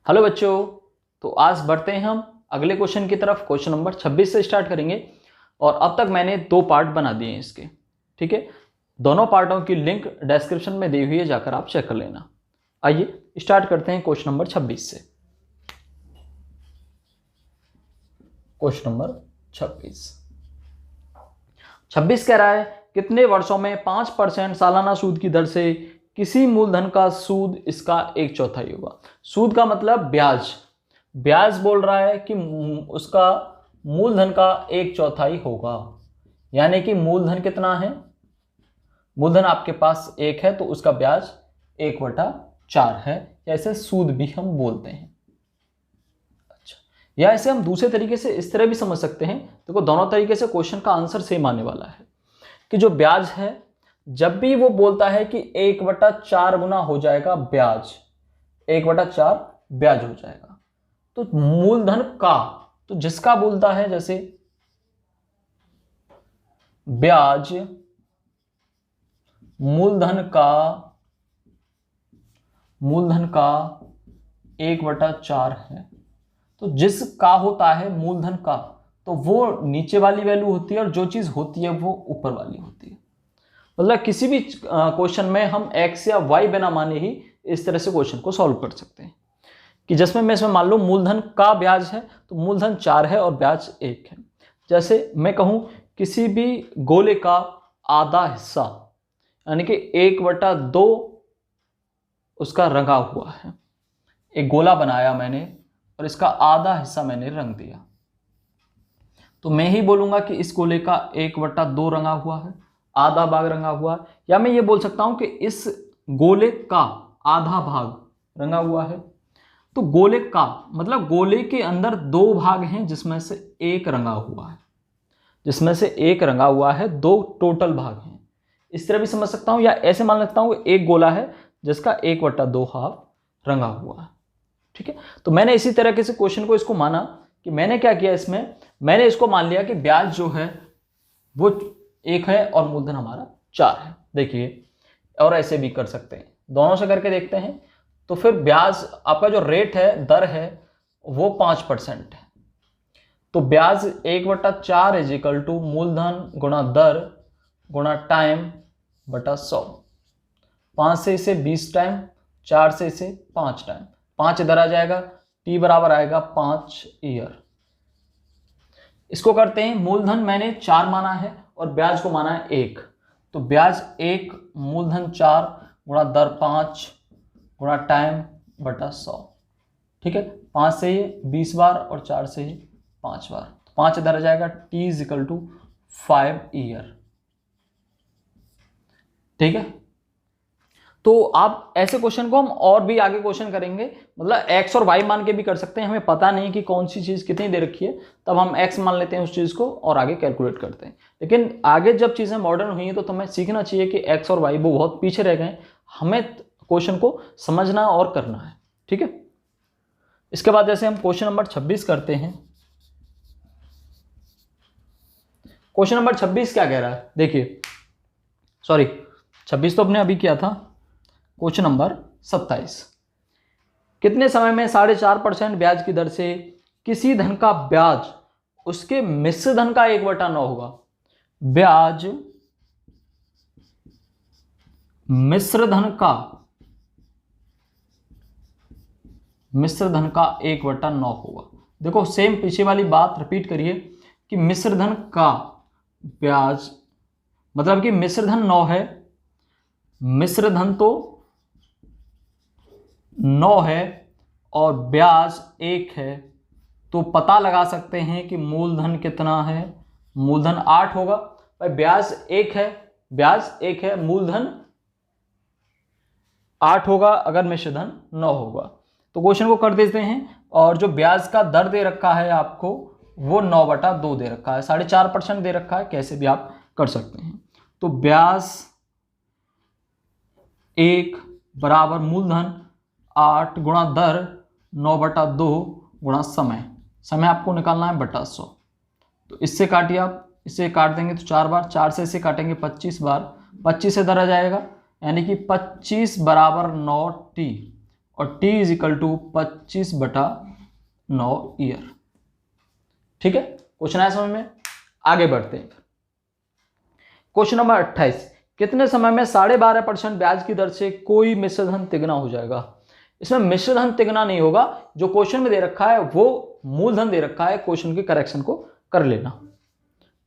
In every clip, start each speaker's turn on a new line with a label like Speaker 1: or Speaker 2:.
Speaker 1: Hello बच्चों, तो आज बढ़ते हैं हम अगले क्वेश्चन की तरफ। क्वेश्चन नंबर 26 से स्टार्ट करेंगे और अब तक मैंने 2 पार्ट बना दिए हैं इसके। ठीक है, दोनों पार्टों की लिंक डिस्क्रिप्शन में दी हुई है, जाकर आप चेक कर लेना। आइए स्टार्ट करते हैं क्वेश्चन नंबर 26 से। क्वेश्चन नंबर 26 कह रहा है कितने वर्षों में 5% सालाना सूद की दर से किसी मूलधन का सूद इसका 1/4 होगा। सूद का मतलब ब्याज। ब्याज बोल रहा है कि उसका मूलधन का 1/4 होगा, यानी कि मूलधन कितना है, मूलधन आपके पास 1 है तो उसका ब्याज 1/4 है, या इसे सूद भी हम बोलते हैं। अच्छा, या इसे हम दूसरे तरीके से इस तरह भी समझ सकते हैं। देखो, दोनों तरीके से क्वेश्चन का आंसर सेम आने वाला है कि जो ब्याज है, जब भी वो बोलता है कि 1/4 गुना हो जाएगा ब्याज, 1/4 ब्याज हो जाएगा, तो मूलधन का, तो जिसका बोलता है जैसे ब्याज मूलधन का 1/4 है, तो जिसका होता है मूलधन का, तो वो नीचे वाली वैल्यू होती है और जो चीज होती है वो ऊपर वाली होती है। मतलब किसी भी क्वेश्चन में हम x या y बिना माने ही इस तरह से क्वेश्चन को सॉल्व कर सकते हैं कि जिसमें मैं इसमें मान लो मूलधन का ब्याज है तो मूलधन 4 है और ब्याज 1 है। जैसे मैं कहूं किसी भी गोले का आधा हिस्सा, यानी कि 1/2 उसका रंगा हुआ है। एक गोला बनाया मैंने और इसका आधा हिस्सा मैंने रंग दिया, तो मैं ही बोलूंगा कि इस गोले का 1/2 रंगा हुआ है, आधा भाग रंगा हुआ है। या मैं ये बोल सकता हूं कि इस गोले का आधा भाग रंगा हुआ है। तो गोले का मतलब गोले के अंदर 2 भाग हैं जिसमें से एक रंगा हुआ है, जिसमें से एक रंगा हुआ है, 2 टोटल भाग हैं। इस तरह भी समझ सकता हूं, या ऐसे मान सकता हूं कि एक गोला है जिसका 1/2 हाफ रंगा हुआ है। ठीक है, तो मैंने इसी तरह से क्वेश्चन को इसको माना कि मैंने क्या किया, इसमें मैंने इसको मान लिया कि ब्याज जो है वो 1 है और मूलधन हमारा 4 है। देखिए, और ऐसे भी कर सकते हैं, दोनों से करके देखते हैं। तो फिर ब्याज आपका जो रेट है, दर है, वो 5% है। तो ब्याज 1/4 इज इक्वल टू मूलधन गुणा दर गुणा टाइम बटा 100। 5 से इसे 20 टाइम, 4 से इसे 5 टाइम, 5 इधर आ जाएगा, t बराबर आएगा 5 ईयर। इसको करते हैं, मूलधन मैंने 4 माना है और ब्याज को माना है 1, तो ब्याज 1 मूलधन 4 गुणा दर 5 गुणा टाइम बटा 100। ठीक है, 5 से ये 20 बार और 4 से ये 5 बार, 5 इधर आ जाएगा, t is equal to 5 year. ठीक है, तो आप ऐसे क्वेश्चन को हम और भी आगे क्वेश्चन करेंगे, मतलब x और y मान के भी कर सकते हैं। हमें पता नहीं कि कौन सी चीज कितनी दे रखी है, तब हम x मान लेते हैं उस चीज को और आगे कैलकुलेट करते हैं। लेकिन आगे जब चीजें मॉडर्न हुई हैं तो हमें सीखना चाहिए कि x और y वो बहुत पीछे रह गए, हमें क्वेश्चन को समझना और करना है। ठीक है, इसके बाद जैसे हम क्वेश्चन नंबर 26 करते हैं। क्वेश्चन नंबर 26 क्या कह रहा है, देखिए, सॉरी 26 तो अपने अभी किया था। क्वेश्चन नंबर 27, कितने समय में 4.5% ब्याज की दर से किसी धन का ब्याज उसके मिश्र धन का 1/9 होगा। ब्याज मिश्र धन का 1/9 होगा। देखो, सेम पीछे वाली बात रिपीट करिए कि मिश्र धन का ब्याज मतलब कि मिश्र धन 9 है, मिश्र धन तो 9 है और ब्याज 1 है, तो पता लगा सकते हैं कि मूलधन कितना है, मूलधन 8 होगा। भाई ब्याज 1 है, मूलधन 8 होगा अगर मिश्र धन 9 होगा। तो क्वेश्चन को कर देते हैं, और जो ब्याज का दर दे रखा है आपको वो 9/2 दे रखा है, 4.5% दे रखा है, कैसे भी आप कर सकते हैं। तो ब्याज 1 बराबर मूलधन 8 गुणा दर 9/2 गुणा समय आपको निकालना है बटा 100। तो इससे काटिए आप, इसे काट देंगे तो 4 बार, 4 से इसे काटेंगे 25 बार, 25 से इधर आ जाएगा, यानी कि 25 बराबर 9t और t is equal to 25/9 year. ठीक है, क्वेश्चन आया समझ में? आगे बढ़ते हैं। क्वेश्चन नंबर 28, कितने समय में 12.5% ब्याज की दर से कोई मिश्रधन तिगुना हो जाएगा? इसमें मिश्रधन तिगुना नहीं होगा, जो क्वेश्चन में दे रखा है वो मूलधन दे रखा है, क्वेश्चन के करेक्शन को कर लेना।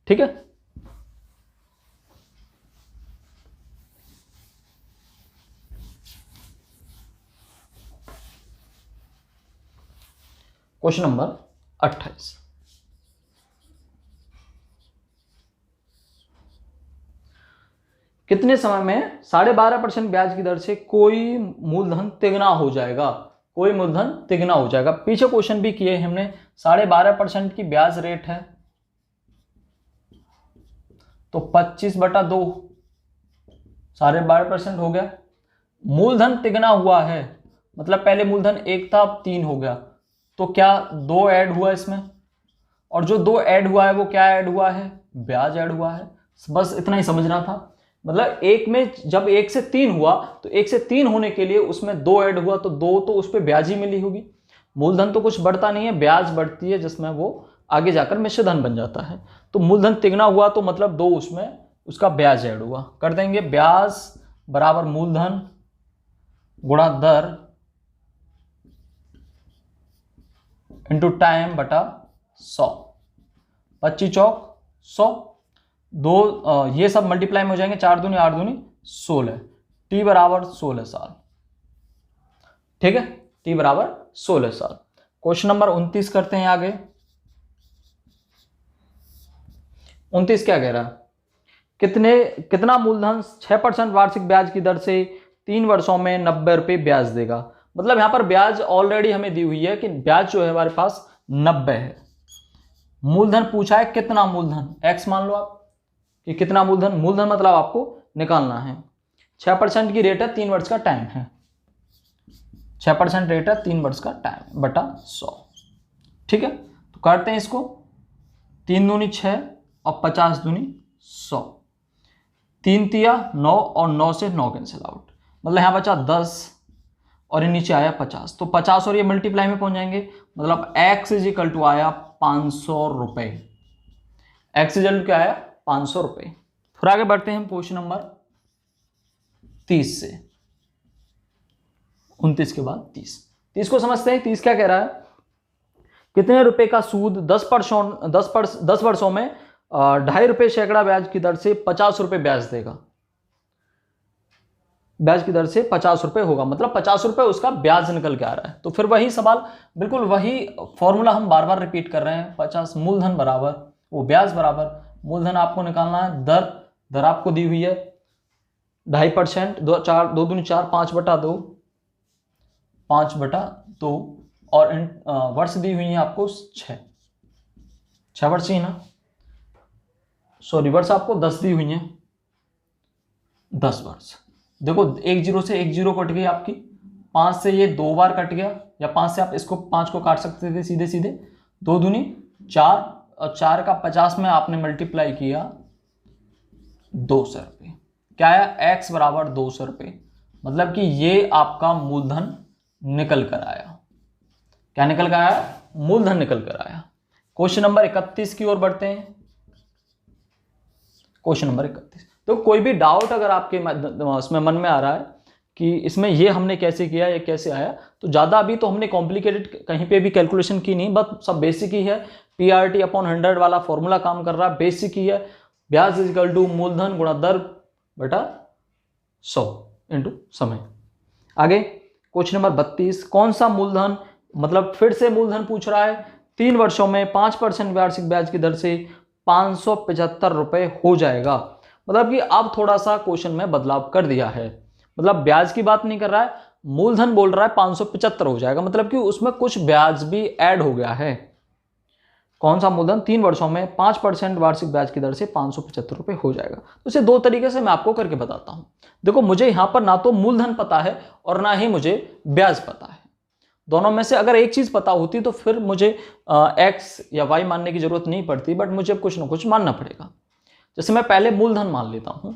Speaker 1: ठीक है, क्वेश्चन नंबर 28, कितने समय में 12.5% ब्याज की दर से कोई मूलधन तिगुना हो जाएगा? कोई मूलधन तिगुना हो जाएगा। पीछे क्वेश्चन भी किए हमने, 12.5% की ब्याज रेट है तो 25/2 12.5% हो गया। मूलधन तिगुना हुआ है, मतलब पहले मूलधन 1 था अब 3 हो गया, तो क्या 2 ऐड हुआ इसमें, और जो 2 ऐड हुआ है वो क्या ऐड हुआ है? ब्याज ऐड हुआ है। बस इतना ही समझना था। मतलब एक में जब 1 से 3 हुआ तो 1 से 3 होने के लिए उसमें 2 ऐड हुआ, तो 2 तो उस पर ब्याज ही मिली होगी। मूलधन तो कुछ बढ़ता नहीं है, ब्याज बढ़ती है, जिसमें वो आगे जाकर मिश्रधन बन जाता है। तो मूलधन तिगुना हुआ तो मतलब 2 उसमें उसका ब्याज ऐड हुआ। कर देंगे ब्याज बराबर मूलधन गुणा दर इंटू टाइम बटा 100। 25 चौक 100, ये सब मल्टीप्लाई में हो जाएंगे, 4 दूनी 8 दूनी 16, टी बराबर 16 साल। ठीक है, टी बराबर 16 साल। क्वेश्चन नंबर 29 करते हैं आगे। 29 क्या कह रहा है? कितना मूलधन 6% वार्षिक ब्याज की दर से 3 वर्षों में 90 रुपये ब्याज देगा? मतलब यहां पर ब्याज ऑलरेडी हमें दी हुई है कि ब्याज जो है हमारे पास 90 है। मूलधन पूछा है कितना मूलधन, x मान लो आप कि कितना मूलधन, मूलधन मतलब आपको निकालना है। 6% की रेट है, 3 वर्ष का टाइम है, 6% रेट है, 3 वर्ष का टाइम बटा 100। ठीक है, तो करते हैं इसको, 3 दूनी 6 और 50 दूनी 100, 3 तिया 9 और 9 से 9 कैंसिल आउट, मतलब यहाँ बचा 10 और ये नीचे आया 50, तो 50 और ये मल्टीप्लाई में पहुंच जाएंगे, मतलब x इज इक्वल टू आया 500 रुपए। x इज इक्वल टू क्या आया? 500 रुपए। फिर आगे बढ़ते हैं हम क्वेश्चन नंबर 30 से, 29 के बाद 30 को समझते हैं। 30 क्या कह रहा है? कितने रुपए का सूद 10 वर्षों में 2.5 रुपए सैकड़ा ब्याज की दर से 50 रुपए ब्याज देगा? ब्याज की दर से 50 रुपए होगा, मतलब 50 रुपए उसका ब्याज निकल के आ रहा है। तो फिर वही सवाल, बिल्कुल वही फॉर्मूला हम बार बार रिपीट कर रहे हैं। 50 मूलधन बराबर वो ब्याज बराबर मूलधन आपको निकालना है, दर आपको दी हुई है 2.5%, 2 दूनी 4, 5/2, 5/2, और वर्ष दी हुई है आपको 6 वर्ष ही ना, सॉरी वर्ष आपको 10 दी हुई है, 10 वर्ष। देखो 1 0 से 1 0 कट गई आपकी, 5 से ये 2 बार कट गया, या 5 से आप इसको 5 को काट सकते थे सीधे सीधे, 2 दूनी 4 और 4 का 50 में आपने मल्टीप्लाई किया 200 रुपये, क्या आया? x बराबर 200 रुपये, मतलब कि ये आपका मूलधन निकल कर आया। क्या निकल कर आया? मूलधन निकल कर आया। क्वेश्चन नंबर 31 की ओर बढ़ते हैं। क्वेश्चन नंबर 31, तो कोई भी डाउट अगर आपके इसमें मन में आ रहा है कि इसमें ये हमने कैसे किया, ये कैसे आया, तो ज़्यादा अभी तो हमने कॉम्प्लिकेटेड कहीं पे भी कैलकुलेशन की नहीं, बस सब बेसिक ही है। PRT/100 वाला फॉर्मूला काम कर रहा है, बेसिक ही है। ब्याज इज इक्वल टू मूलधन गुणा दर बटा 100 इंटू समय। आगे क्वेश्चन नंबर 32, कौन सा मूलधन, मतलब फिर से मूलधन पूछ रहा है, 3 वर्षों में 5% वार्षिक ब्याज की दर से 575 रुपए हो जाएगा? मतलब कि अब थोड़ा सा क्वेश्चन में बदलाव कर दिया है, मतलब ब्याज की बात नहीं कर रहा है, मूलधन बोल रहा है 575 हो जाएगा, मतलब कि उसमें कुछ ब्याज भी ऐड हो गया है। कौन सा मूलधन 3 वर्षों में 5% वार्षिक ब्याज की दर से 575 रुपए हो जाएगा? तो इसे 2 तरीके से मैं आपको करके बताता हूं। देखो मुझे यहां पर ना तो मूलधन पता है और ना ही मुझे ब्याज पता है, दोनों में से अगर एक चीज पता होती तो फिर मुझे x या y मानने की जरूरत नहीं पड़ती, बट मुझे अब कुछ ना कुछ मानना पड़ेगा। जैसे मैं पहले मूलधन मान लेता हूं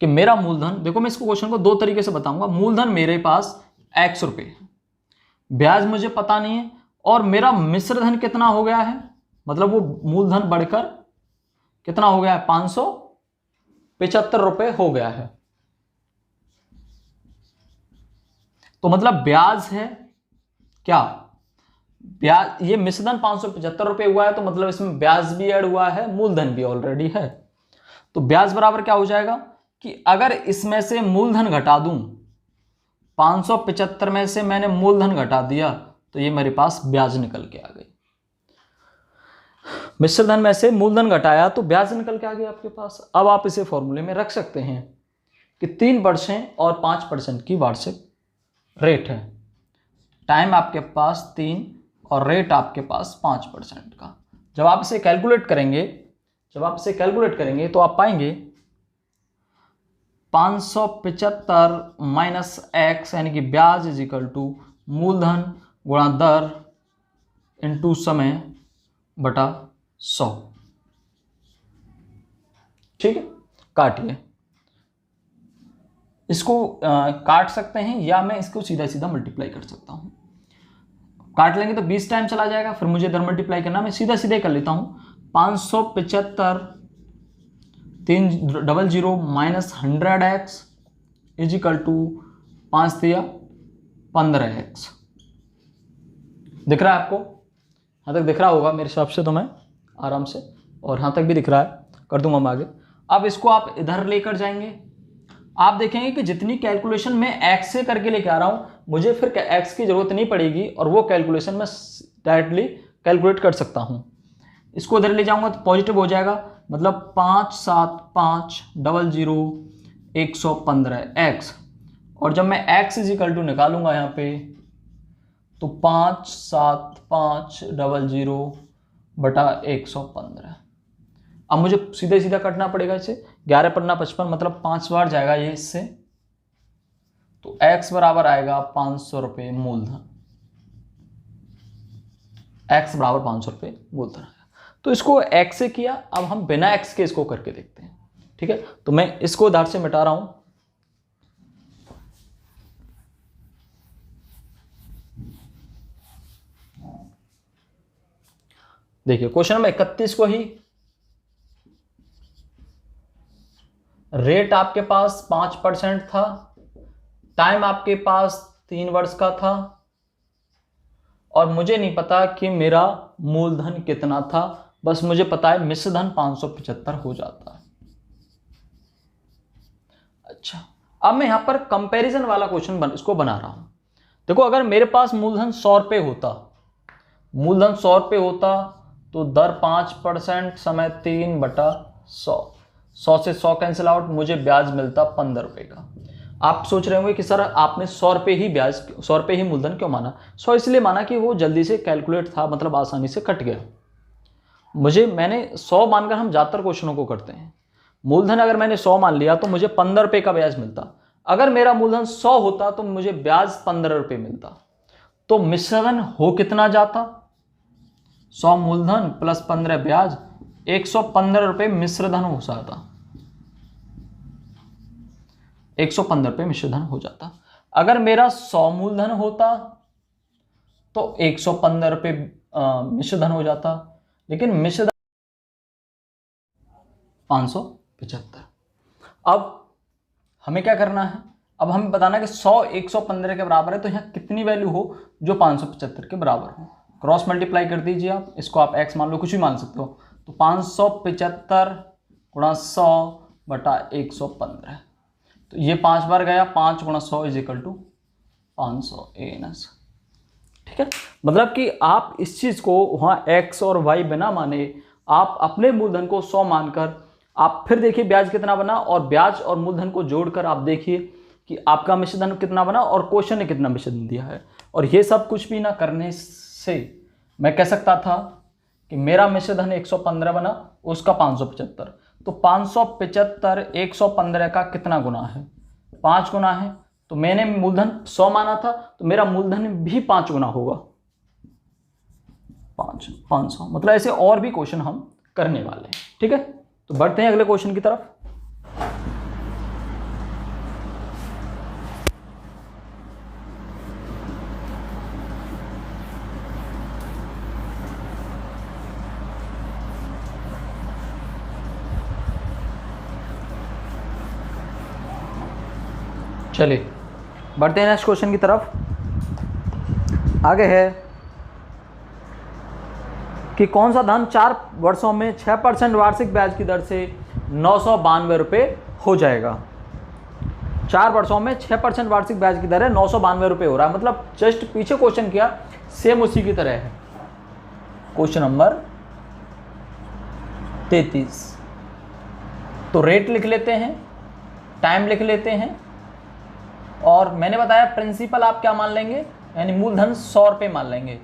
Speaker 1: कि मेरा मूलधन, देखो मैं इसको क्वेश्चन को 2 तरीके से बताऊंगा। मूलधन मेरे पास x रुपये, ब्याज मुझे पता नहीं है, और मेरा मिश्र धन कितना हो गया है, मतलब वो मूलधन बढ़कर कितना हो गया है, 575 रुपये हो गया है। तो मतलब ब्याज है क्या, ब्याज, ये मिश्रधन 575 रुपये हुआ है, तो मतलब इसमें ब्याज भी ऐड हुआ है, मूलधन भी ऑलरेडी है। तो ब्याज बराबर क्या हो जाएगा कि अगर इसमें से मूलधन घटा दूं, 575 में से मैंने मूलधन घटा दिया, तो ये मेरे पास ब्याज निकल के आ गई। मिश्रधन में से मूलधन घटाया तो ब्याज निकल के आ गया आपके पास। अब आप इसे फॉर्मूले में रख सकते हैं कि 3% और 5% की वार्षिक रेट है, टाइम आपके पास 3 और रेट आपके पास 5% का। जब आप इसे कैलकुलेट करेंगे तो आप पाएंगे 575 माइनस x यानी कि ब्याज इज इक्वल टू मूलधन गुणा दर इंटू समय बटा 100। ठीक है, काटिए, इसको काट सकते हैं या मैं इसको सीधा सीधा मल्टीप्लाई कर सकता हूं। काट लेंगे तो 20 टाइम चला जाएगा, फिर मुझे इधर मल्टीप्लाई करना, मैं सीधा सीधे कर लेता हूं। 575 300 minus 100x is equal to 5 दिया 15x। दिख रहा है आपको, यहाँ तक दिख रहा होगा मेरे हिसाब से, तो मैं आराम से, और यहाँ तक भी दिख रहा है, कर दूंगा मैं आगे। अब इसको आप इधर लेकर जाएंगे, आप देखेंगे कि जितनी कैलकुलेशन मैं x से करके लेके आ रहा हूँ, मुझे फिर x की जरूरत नहीं पड़ेगी, और वो कैलकुलेशन मैं डायरेक्टली कैलकुलेट कर सकता हूँ। इसको इधर ले जाऊंगा तो पॉजिटिव हो जाएगा, मतलब 5 7 5 00 115x, और जब मैं x इज इक्वल टू निकालूंगा यहाँ पे, तो 5 7 5 00 बटा 115। अब मुझे सीधे सीधा कटना पड़ेगा इसे, 11 पन्ना 55, मतलब 5 बार जाएगा ये इससे, तो x बराबर आएगा 500 रुपये मूलधन, x बराबर 500 रुपये मूलधन आएगा। तो इसको x से किया, अब हम बिना x के इसको करके देखते हैं। ठीक है, तो मैं इसको उधार से मिटा रहा हूं। देखिए क्वेश्चन नंबर 31 को ही, रेट आपके पास 5% था, टाइम आपके पास 3 वर्ष का था, और मुझे नहीं पता कि मेरा मूलधन कितना था, बस मुझे पता है मिश्रधन 575 हो जाता है। अच्छा, अब मैं यहां पर कंपैरिजन वाला क्वेश्चन इसको बना रहा हूं। देखो, अगर मेरे पास मूलधन 100 रुपये होता, तो दर 5%, समय 3 बटा 100, 100 से 100 कैंसिल आउट, मुझे ब्याज मिलता 15 रुपये का। आप सोच रहे होंगे कि सर आपने 100 रुपये ही मूलधन क्यों माना? 100 इसलिए माना कि वो जल्दी से कैलकुलेट था, मतलब आसानी से कट गया। मैंने 100 मानकर हम ज़्यादातर क्वेश्चनों को करते हैं। मूलधन अगर मैंने 100 मान लिया तो मुझे 15 रुपये का ब्याज मिलता। अगर मेरा मूलधन 100 होता तो मुझे ब्याज 15 रुपये मिलता। तो मिश्रधन हो कितना जाता? 100 मूलधन प्लस 15 ब्याज, 115 रुपये मिश्रधन हो जाता। 115 रुपये मिश्रधन हो जाता। अगर मेरा 100 मूलधन होता तो 115 रुपये मिश्रधन हो जाता, लेकिन मिश्रधन 575। अब हमें क्या करना है? अब हमें बताना है कि 100 115 के बराबर है, तो यहाँ कितनी वैल्यू हो जो 575 के बराबर हो। क्रॉस मल्टीप्लाई कर दीजिए आप, इसको आप x मान लो, कुछ भी मान सकते हो। तो 575 गुणा 100 बटा 115, तो ये 5 बार गया, 5 गुणा 100 इज इक्वल टू 500 ANS। ठीक है, मतलब कि आप इस चीज़ को वहाँ x और y बिना माने, आप अपने मूलधन को 100 मानकर आप फिर देखिए ब्याज कितना बना, और ब्याज और मूलधन को जोड़कर आप देखिए कि आपका मिश्रधन कितना बना और क्वेश्चन ने कितना मिश्रधन दिया है। और ये सब कुछ भी ना करने से मैं कह सकता था कि मेरा मिश्रधन 115 बना, उसका 575। तो 575 115 का कितना गुना है? 5 गुना है। तो मैंने मूलधन 100 माना था, तो मेरा मूलधन भी 5 गुना होगा, 500। मतलब ऐसे और भी क्वेश्चन हम करने वाले हैं। ठीक है, तो बढ़ते हैं अगले क्वेश्चन की तरफ। चलिए बढ़ते हैं नेक्स्ट क्वेश्चन की तरफ। आगे है कि कौन सा धन 4 वर्षों में 6% वार्षिक ब्याज की दर से 992 रुपये हो जाएगा। 4 वर्षों में 6% वार्षिक ब्याज की दर है, 992 रुपये हो रहा है। मतलब जस्ट पीछे क्वेश्चन किया, सेम उसी की तरह है। Question number 33। तो रेट लिख लेते हैं, टाइम लिख लेते हैं, और मैंने बताया प्रिंसिपल आप क्या मान लेंगे, यानी मूलधन 100 रुपये मान लेंगे,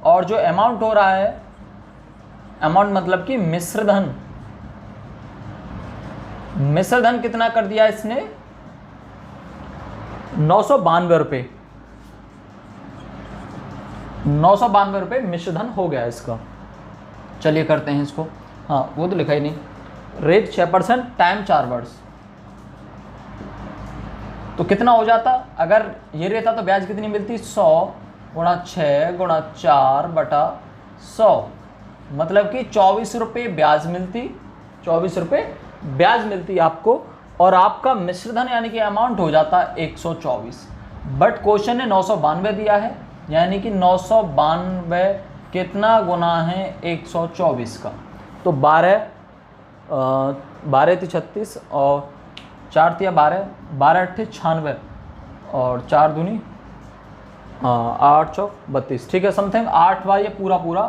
Speaker 1: और जो अमाउंट हो रहा है, अमाउंट मतलब कि मिश्रधन, मिश्रधन कितना कर दिया इसने, 992 रुपये, 992 रुपये मिश्रधन हो गया इसका। चलिए करते हैं इसको, हाँ वो तो लिखा ही नहीं। रेट 6%, टाइम 4 वर्ष, तो कितना हो जाता, अगर ये रहता तो ब्याज कितनी मिलती, 100 गुणा 6 गुणा 4 बटा 100, मतलब कि 24 रुपये ब्याज मिलती, 24 रुपये ब्याज मिलती आपको, और आपका मिश्रधन यानी कि अमाउंट हो जाता 124। बट क्वेश्चन ने 992 दिया है, यानी कि 992 कितना गुना है 124 का, तो 12 × 36 और 4 × 12, 12 × 8 96 और 4 दूनी 8 चौक 32। ठीक है, समथिंग 8 बार ये पूरा पूरा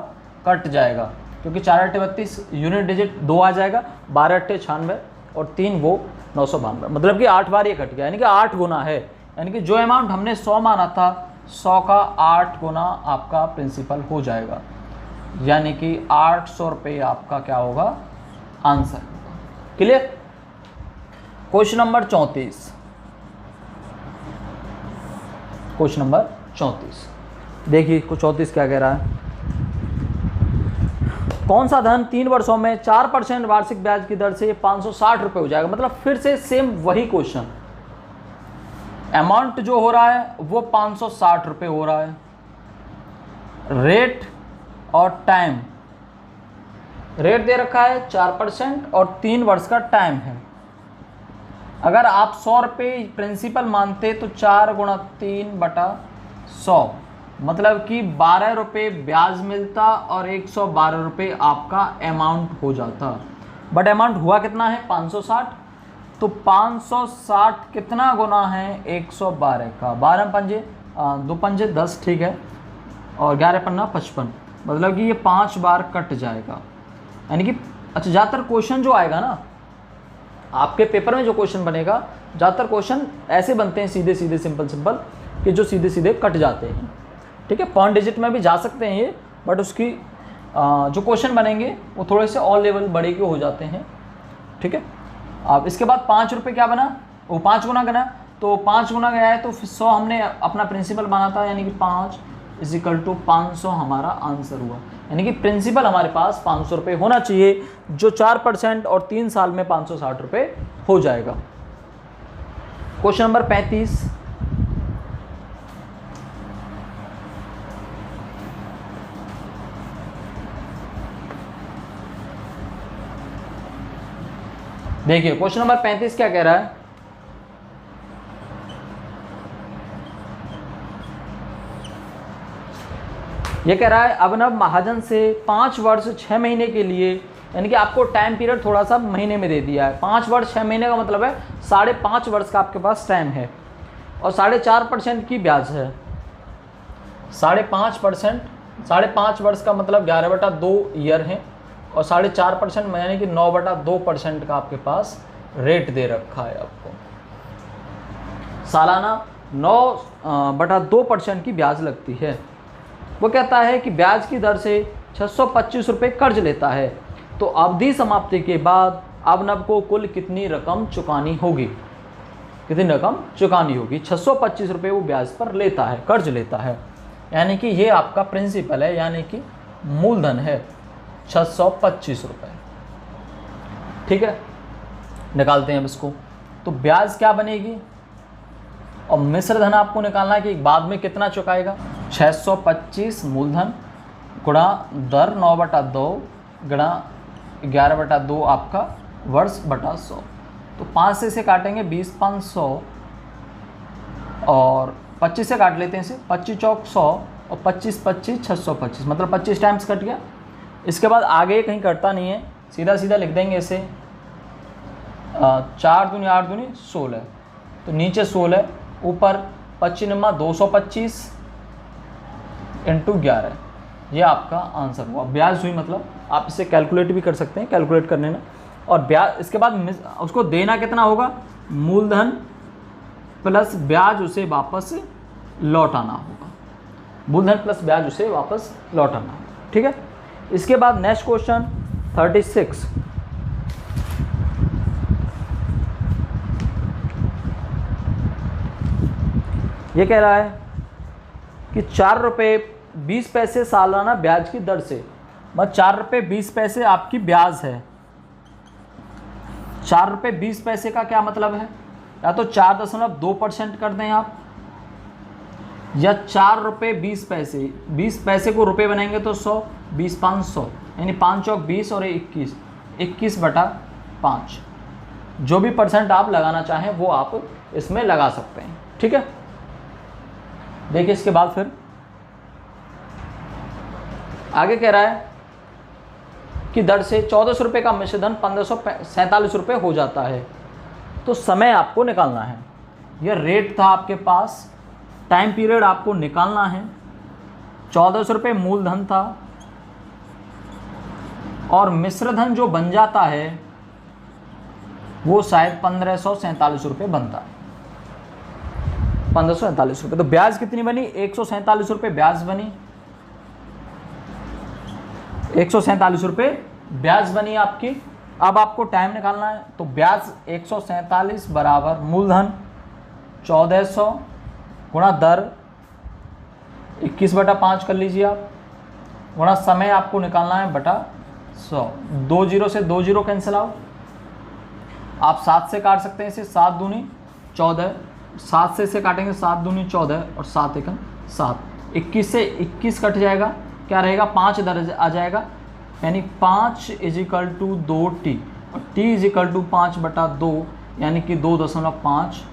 Speaker 1: कट जाएगा, क्योंकि 4 × 8 32, यूनिट डिजिट 2 आ जाएगा, 12 × 8 96 और 3 वो 992, मतलब कि 8 बार ये कट गया, यानी कि 8 गुना है, यानी कि जो अमाउंट हमने 100 माना था, 100 का 8 गुना आपका प्रिंसिपल हो जाएगा, यानी कि 800 रुपये आपका क्या होगा, answer. Clear. Question number 34, question number 34 देखिए, कुछ 34 क्या कह रहा है। कौन सा धन 3 वर्षों में 4% वार्षिक ब्याज की दर से 560 रुपये हो जाएगा। मतलब फिर से सेम वही क्वेश्चन, अमाउंट जो हो रहा है वो 560 रुपये हो रहा है, रेट और टाइम, रेट दे रखा है 4% और 3 वर्ष का टाइम है। अगर आप 100 रुपये प्रिंसिपल मानते तो 4 × 3 बटा 100, मतलब कि 12 रुपये ब्याज मिलता और 112 रुपये आपका अमाउंट हो जाता। बट अमाउंट हुआ कितना है, 560, तो 560 कितना गुना है 112 का, 12 पंजे 2 पंजे 10, ठीक है, और 11 पन्ना 55, मतलब कि ये 5 बार कट जाएगा, यानी कि अच्छा ज़्यादातर क्वेश्चन जो आएगा ना आपके पेपर में, जो क्वेश्चन बनेगा ज़्यादातर क्वेश्चन ऐसे बनते हैं, सीधे सीधे सिंपल सिंपल, कि जो सीधे सीधे कट जाते हैं। ठीक है, पॉइंट डिजिट में भी जा सकते हैं ये, बट उसकी जो क्वेश्चन बनेंगे वो थोड़े से और लेवल बड़े के हो जाते हैं। ठीक है, अब इसके बाद 5 रुपये क्या बना, वो 5 गुना गना, तो 5 गुना गया है तो 100 हमने अपना प्रिंसिपल माना था, यानी कि 5 = 500 हमारा आंसर हुआ, यानी कि प्रिंसिपल हमारे पास 500 रुपये होना चाहिए, जो 4% और 3 साल में 560 रुपये हो जाएगा। क्वेश्चन नंबर 35, देखिए क्वेश्चन नंबर 35 क्या कह रहा है, ये कह रहा है अभिनव महाजन से 5 वर्ष 6 महीने के लिए, यानी कि आपको टाइम पीरियड थोड़ा सा महीने में दे दिया है। 5 वर्ष 6 महीने का मतलब है 5.5 वर्ष का आपके पास टाइम है, और 4.5% की ब्याज है। 5.5%, 5.5 वर्ष का मतलब 11/2 ईयर है, और 4.5% यानी कि 9/2% का आपके पास रेट दे रखा है आपको। सालाना 9/2% की ब्याज लगती है। वो कहता है कि ब्याज की दर से 625 रुपये कर्ज लेता है, तो अवधि समाप्ति के बाद अभिनव को कुल कितनी रकम चुकानी होगी, कितनी रकम चुकानी होगी। 625 रुपये वो ब्याज पर लेता है, कर्ज लेता है, यानी कि ये आपका प्रिंसिपल है, यानी कि मूलधन है 625 रुपये। ठीक है, निकालते हैं अब इसको, तो ब्याज क्या बनेगी, और मिश्रधन आपको निकालना है कि बाद में कितना चुकाएगा। 625 मूलधन गुणा दर 9/2 गुणा 11/2 आपका वर्ष बटा 100, तो 5 से इसे काटेंगे 20 500 और 25 से काट लेते हैं इसे, 25 चौक 100 और 25 25 625, मतलब 25 टाइम्स कट गया। इसके बाद आगे कहीं कटता नहीं है, सीधा सीधा लिख देंगे इसे 4 दूनी 8 दूनी 16, तो नीचे 16 ऊपर 25 नम्मा 225 इंटू 11, ये आपका आंसर हुआ। ब्याज हुई, मतलब आप इसे कैलकुलेट भी कर सकते हैं, कैलकुलेट करने में। और ब्याज इसके बाद उसको देना कितना होगा, मूलधन प्लस ब्याज उसे वापस लौटाना होगा, मूलधन प्लस ब्याज उसे वापस लौटाना होगा, ठीक है। इसके बाद नेक्स्ट क्वेश्चन 36, ये कह रहा है कि 4 रुपये 20 पैसे सालाना ब्याज की दर से, मतलब 4 रुपये 20 पैसे आपकी ब्याज है। 4 रुपये 20 पैसे का क्या मतलब है, या तो 4.2% कर दें आप, या 4 रुपये 20 पैसे, 20 पैसे को रुपये बनाएंगे तो 100, 20 500, यानी 5 चौक 20 और 21, 21/5, जो भी परसेंट आप लगाना चाहें वो आप इसमें लगा सकते हैं, ठीक है। देखिए इसके बाद फिर आगे कह रहा है कि दर से 1400 रुपये का मिश्रधन 1547 रुपये हो जाता है, तो समय आपको निकालना है। यह रेट था आपके पास, टाइम पीरियड आपको निकालना है। 1400 रुपये मूलधन था और मिश्रधन जो बन जाता है वो शायद 1547 रुपये बनता है, 1547 रुपये। तो ब्याज कितनी बनी, 147 रुपये ब्याज बनी, 147 रुपये ब्याज बनी आपकी। अब आपको टाइम निकालना है, तो ब्याज 147 बराबर मूलधन 1400 गुणा दर 21/5 कर लीजिए आप, गुणा समय आपको निकालना है बटा 100। 2 0 से 2 0 कैंसिल आउट, आप 7 से काट सकते हैं इसे, 7 दूनी 14, 7 से इसे काटेंगे 7 दूनी 14 और 7 एकम 7, 21 से 21 कट जाएगा, क्या रहेगा 5 इधर आ जाएगा, यानी 5 = 2t और t = 5/2, यानी कि 2.5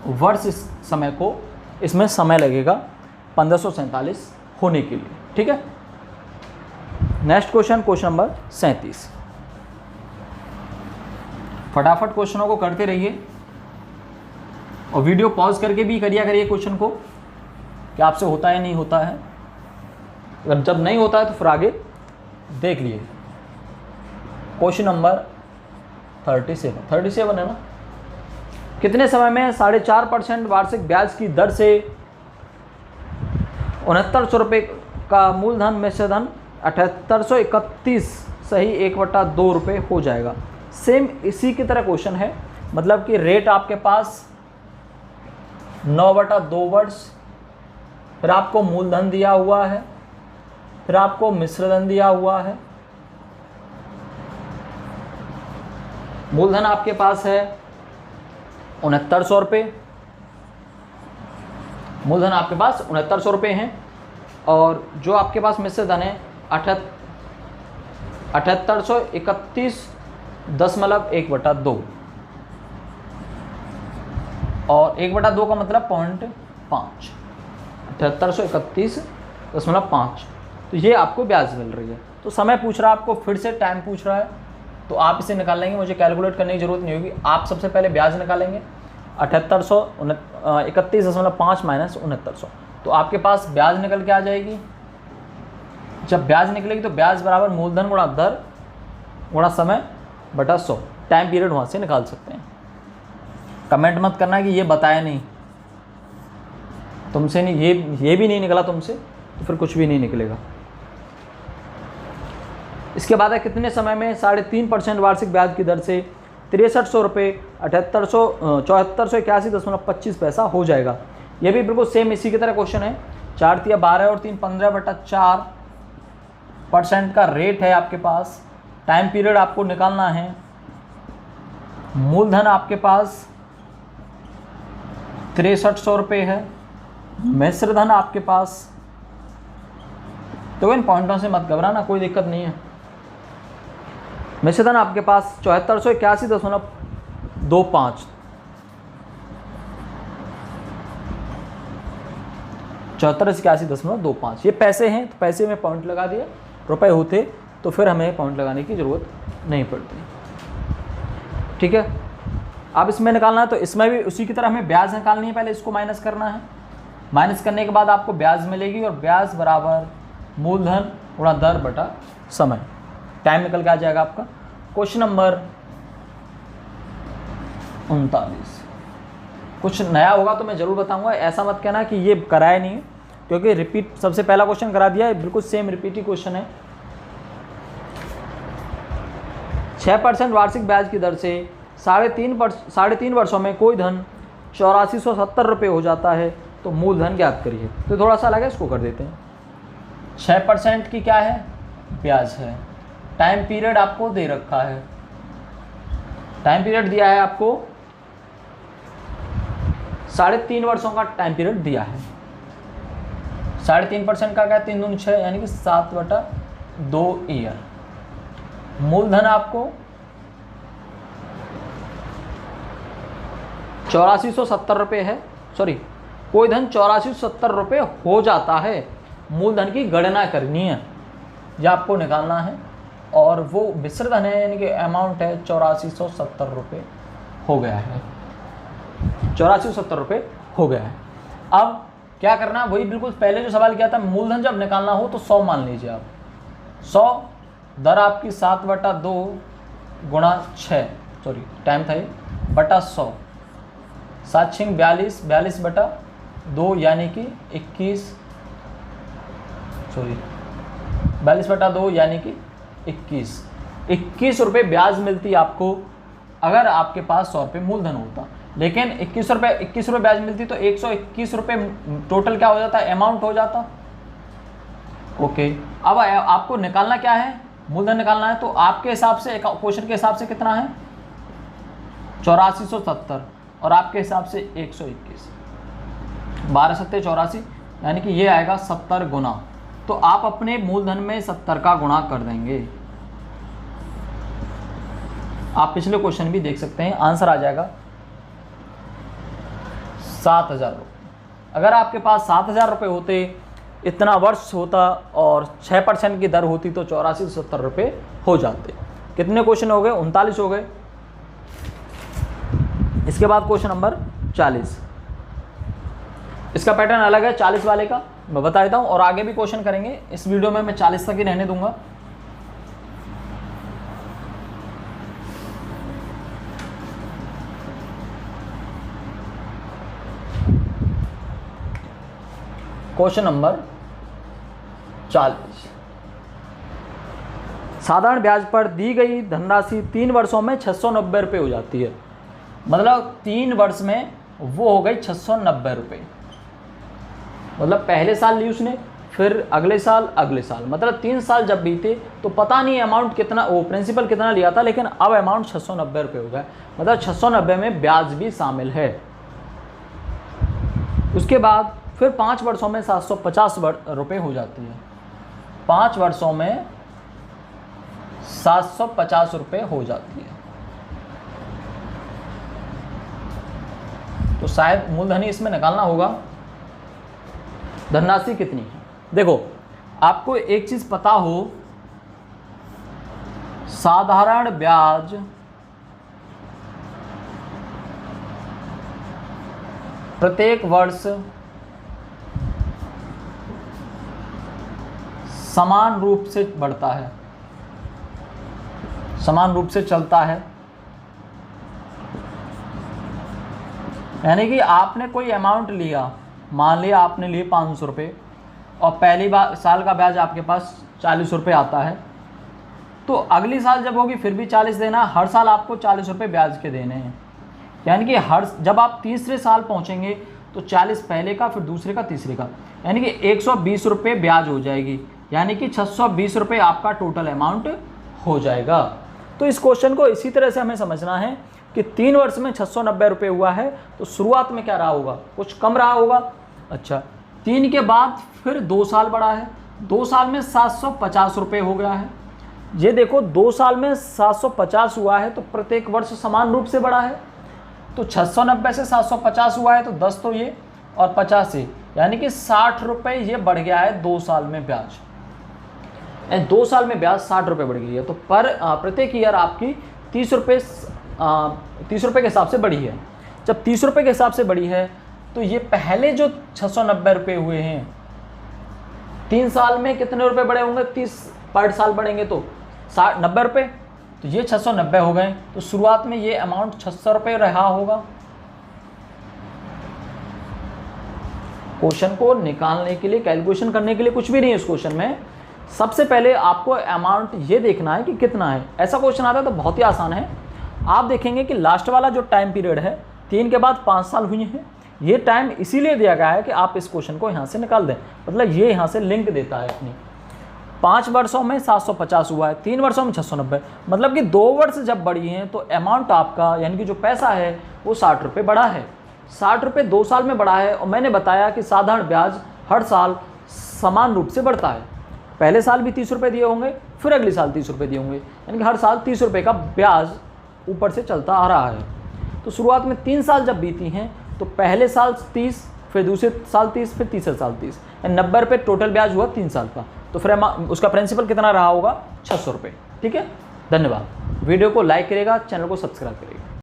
Speaker 1: वर्ष इस समय को, इसमें समय लगेगा 1547 होने के लिए, ठीक है। Next question, question number 37। फटाफट क्वेश्चनों को करते रहिए और वीडियो पॉज करके भी करिए क्वेश्चन को, कि आपसे होता है नहीं होता है। अगर जब नहीं होता है तो फिर आगे देख लिए। क्वेश्चन नंबर 37 है ना, कितने समय में 4.5% वार्षिक ब्याज की दर से 6900 रुपये का मूलधन मिश्रधन 7831 सही 1/2 रुपये हो जाएगा। सेम इसी की तरह क्वेश्चन है, मतलब कि रेट आपके पास 9/2 वर्ष, फिर आपको मूलधन दिया हुआ है, फिर आपको मिश्रधन दिया हुआ है। मूलधन आपके पास है 6900 रुपये, मूलधन आपके पास 6900 रुपये हैं, और जो आपके पास मिश्रधन है 7831.1/2, और 1/2 का मतलब 0.5, 7831.5, तो ये आपको ब्याज मिल रही है। तो समय पूछ रहा है आपको, फिर से टाइम पूछ रहा है, तो आप इसे निकाल लेंगे, मुझे कैलकुलेट करने की ज़रूरत नहीं होगी। आप सबसे पहले ब्याज निकालेंगे, 31.5 माइनस 6900, तो आपके पास ब्याज निकल के आ जाएगी। जब ब्याज निकलेगी तो ब्याज बराबर मूलधन गुणा दर गुणा समय बटा 100, टाइम पीरियड वहाँ से निकाल सकते हैं। कमेंट मत करना कि ये बताया नहीं तुमसे, नहीं ये भी नहीं निकला तुमसे, तो फिर कुछ भी नहीं निकलेगा। इसके बाद है कितने समय में 3.5% वार्षिक ब्याज की दर से 6300 रुपये 7481.25 पैसा हो जाएगा। ये भी बिल्कुल सेम इसी की तरह क्वेश्चन है। 4 × 12 और 3 15/4% का रेट है आपके पास। टाइम पीरियड आपको निकालना है। मूलधन आपके पास 6300 रुपये है। मिश्रधन आपके पास, तो इन पॉइंटों से मत घबराना, कोई दिक्कत नहीं है। मिश्रधन आपके पास 7481.25, 7481.25। ये पैसे हैं तो पैसे में पॉइंट लगा दिया, रुपए होते तो फिर हमें पॉइंट लगाने की ज़रूरत नहीं पड़ती। ठीक है, अब इसमें निकालना है तो इसमें भी उसी की तरह हमें ब्याज निकालनी है, पहले इसको माइनस करना है। माइनस करने के बाद आपको ब्याज मिलेगी और ब्याज बराबर मूलधन गुणा दर बटा समय, टाइम निकल के आ जाएगा आपका। Question number 39। कुछ नया होगा तो मैं ज़रूर बताऊंगा, ऐसा मत कहना कि ये कराया नहीं है, क्योंकि रिपीट सबसे पहला क्वेश्चन करा दिया है, बिल्कुल सेम रिपीट ही क्वेश्चन है। 6% वार्षिक ब्याज की दर से 3.5 वर्षों में कोई धन 8470 रुपये हो जाता है, तो मूलधन ज्ञात करिए। तो थोड़ा सा अलग है, इसको कर देते हैं। 6% की क्या है, ब्याज है। टाइम पीरियड आपको दे रखा है, टाइम पीरियड दिया है आपको 3.5 वर्षों का टाइम पीरियड दिया है। 3.5% का क्या, 3 दूनी 6 यानी कि 7/2 ईयर। मूलधन आपको 8470 रुपये है, सॉरी कोई धन 8470 रुपये हो जाता है, मूलधन की गणना करनी है, यह आपको निकालना है। और वो मिश्र धन है यानी कि अमाउंट है 8470 रुपये हो गया है, 8470 रुपये हो गया है। अब क्या करना है, वही बिल्कुल पहले जो सवाल किया था, मूलधन जब निकालना हो तो 100 मान लीजिए आप। 100 दर आपकी 7/2 गुणा 6, सॉरी टाइम था ये, बटा 100, 7×6 42, 42/2 यानी कि 21, सॉरी 42/2 यानी कि 21 रुपये ब्याज मिलती आपको अगर आपके पास 100 रुपये मूलधन होता। लेकिन 21 रुपये ब्याज मिलती तो 121 रुपये टोटल क्या हो जाता है, अमाउंट हो जाता। ओके, अब आपको निकालना क्या है, मूलधन निकालना है। तो आपके हिसाब से, क्वेश्चन के हिसाब से कितना है 8470 और आपके हिसाब से 121, 12 7 84 यानी कि ये आएगा 70 गुना। तो आप अपने मूलधन में 70 का गुणा कर देंगे। आप पिछले क्वेश्चन भी देख सकते हैं, आंसर आ जाएगा 7000 रुपये। अगर आपके पास 7000 रुपये होते, इतना वर्ष होता और 6% की दर होती तो 8470 रुपये हो जाते। कितने क्वेश्चन हो गए, 39 हो गए। इसके बाद क्वेश्चन नंबर 40। इसका पैटर्न अलग है 40 वाले का, मैं बता देता हूं, और आगे भी क्वेश्चन करेंगे। इस वीडियो में मैं 40 तक ही रहने दूंगा। Question number 40। साधारण ब्याज पर दी गई धनराशि 3 वर्षों में 690 रुपये हो जाती है। मतलब 3 वर्ष में वो हो गई 690 रुपये। मतलब पहले साल ली उसने, फिर अगले साल, मतलब 3 साल जब बीते तो पता नहीं अमाउंट कितना, वो प्रिंसिपल कितना लिया था, लेकिन अब अमाउंट 690 रुपये हो गया। मतलब 690 में ब्याज भी शामिल है। उसके बाद फिर 5 वर्षों में 750 रुपये हो जाती है। 5 वर्षों में 750 रुपये हो जाती है। तो शायद मूलधन ही इसमें निकालना होगा। धनराशि कितनी है, देखो आपको एक चीज पता हो, साधारण ब्याज प्रत्येक वर्ष समान रूप से बढ़ता है, समान रूप से चलता है। यानी कि आपने कोई अमाउंट लिया, मान लिया आपने लिए 500 रुपये और पहली बार साल का ब्याज आपके पास 40 रुपये आता है, तो अगली साल जब होगी फिर भी 40 देना, हर साल आपको 40 रुपये ब्याज के देने हैं। यानी कि जब आप तीसरे साल पहुंचेंगे तो 40 पहले का, फिर दूसरे का, तीसरे का, यानी कि 120 रुपये ब्याज हो जाएगी। यानी कि 620 रुपये आपका टोटल अमाउंट हो जाएगा। तो इस क्वेश्चन को इसी तरह से हमें समझना है कि 3 वर्ष में 690 रुपये हुआ है, तो शुरुआत में क्या रहा होगा, कुछ कम रहा होगा। अच्छा, 3 के बाद फिर 2 साल बढ़ा है, 2 साल में 750 रुपये हो गया है। ये देखो 2 साल में 750 हुआ है, तो प्रत्येक वर्ष समान रूप से बढ़ा है। तो 690 से 750 हुआ है, तो 10 तो ये और 50 से, यानी कि 60 रुपये ये बढ़ गया है 2 साल में ब्याज। 2 साल में ब्याज 60 रुपये बढ़ गई है, तो प्रत्येक ईयर आपकी 30 रुपये के हिसाब से बढ़ी है। जब 30 रुपये के हिसाब से बढ़ी है तो ये पहले जो 690 रुपये हुए हैं, 3 साल में कितने रुपए बढ़े होंगे? 30 पर साल बढ़ेंगे तो 90 रुपये, तो ये 690 हो गए। तो शुरुआत में ये अमाउंट 600 रुपये रहा होगा। क्वेश्चन को निकालने के लिए, कैलकुलेशन करने के लिए कुछ भी नहीं है इस क्वेश्चन में। सबसे पहले आपको अमाउंट ये देखना है कि कितना है। ऐसा क्वेश्चन आता है तो बहुत ही आसान है। आप देखेंगे कि लास्ट वाला जो टाइम पीरियड है 3 के बाद 5 साल हुई हैं, ये टाइम इसीलिए दिया गया है कि आप इस क्वेश्चन को यहाँ से निकाल दें। मतलब ये यहाँ से लिंक देता है अपनी। 5 वर्षों में 750 हुआ है, 3 वर्षों में 690, मतलब कि 2 वर्ष जब बढ़ी हैं तो अमाउंट आपका यानी कि जो पैसा है वो 60 रुपये बढ़ा है। 60 रुपये 2 साल में बढ़ा है। और मैंने बताया कि साधारण ब्याज हर साल समान रूप से बढ़ता है। पहले साल भी 30 रुपये दिए होंगे, फिर अगले साल 30 रुपये दिए होंगे, यानी कि हर साल 30 रुपये का ब्याज ऊपर से चलता आ रहा है। तो शुरुआत में 3 साल जब बीती हैं तो पहले साल 30, फिर दूसरे साल 30, फिर तीसरे साल 30, 90 रुपये टोटल ब्याज हुआ 3 साल का। तो फिर उसका प्रिंसिपल कितना रहा होगा? 600 रुपये। ठीक है, धन्यवाद। वीडियो को लाइक करेगा, चैनल को सब्सक्राइब करेगा।